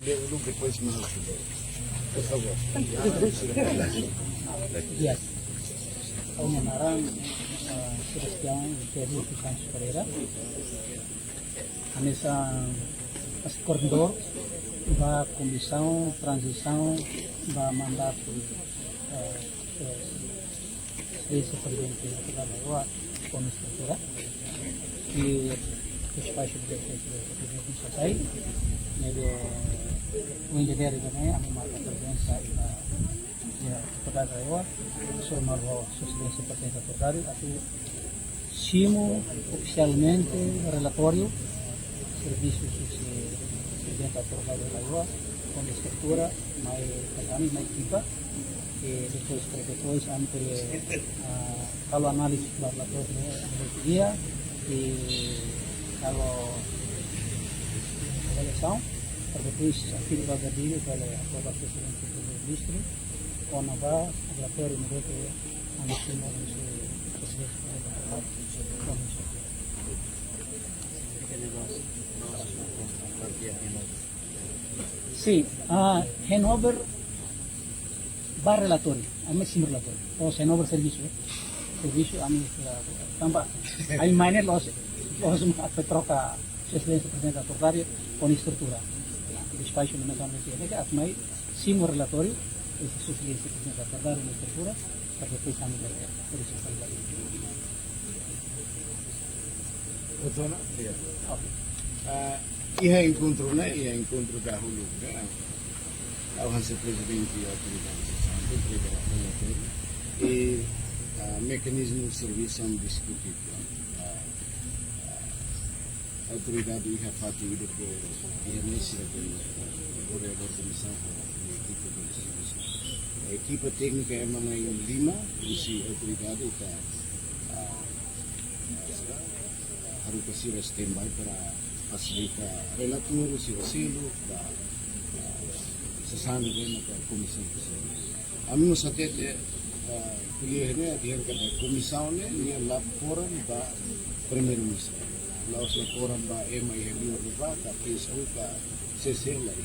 Depois me ajuda. Por favor. Yes. Ako menarang Sebastian Ferry Santos Pereira. Kami sa coordenador da comissão transição da mandato vice-presidente da Lua com estrutura e os pais do presidente Satai, o engenheiro também, a minha presença da deputada da Lua, o senhor Marro, sua excelência presidente da Tordário, aqui cimo oficialmente relatório serviços presidente da Tordário da Lua com estrutura, mais kami, mais equipa, e depois ante kalau análise do relatório do dia e kalau avaliação, para depois aquilo vai vir para a aprovação do ministro, com a relatório merece a cima do presidente da comissão. Sim, Hanover va relatório, a máximo relatório, o Hanover serviço, a mim também, aí mais los troca excelência presidente da Tordário com estrutura, o espaço no mercado de energia, a mais cimo relatório, esse excelência presidente da Tordário na estrutura, para depois a mim por isso Ia encontro, né? Ia encontro dahulu, né? Ao ser presidente e autoridade e mecanismo de serviço são discutidos. A autoridade ia fazer que ia nesse o organização da equipe do serviço. A equipe técnica é uma em Lima, e a autoridade está harus kasih standby para facilitar relator, si Wasilo, sasama din na komisyon ko sa amin sa tete kulihan niya kada komisyon niya laporan ba primer ministro laporan ba MI ba ka Facebook ka CC la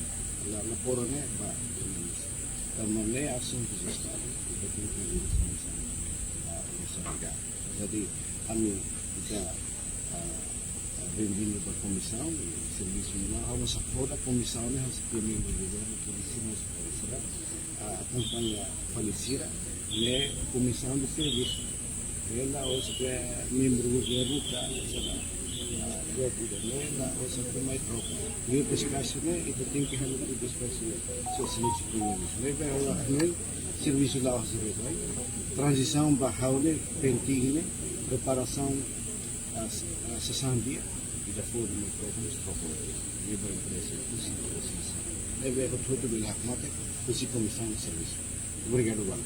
laporan niya ba primer ministro tamane asunto sa estado jadi kami kita bem-vindo da comissão e serviço de lá, vamos supor a comissão né, os primeiros do governo que decidimos a campanha falecida, né, comissão de serviço. Ela hoje é membro do governo da ela hoje é mais troca. E o descanso né, e tem que realizar o descanso social primeiro. Leva ela né, serviço lá hoje transição barral né, pentinho né, preparação a sessão-dia e da forma de propósito. Leva a empresa possível. Leva a tudo de lá, mate, comissão de serviço. Obrigado, Wang.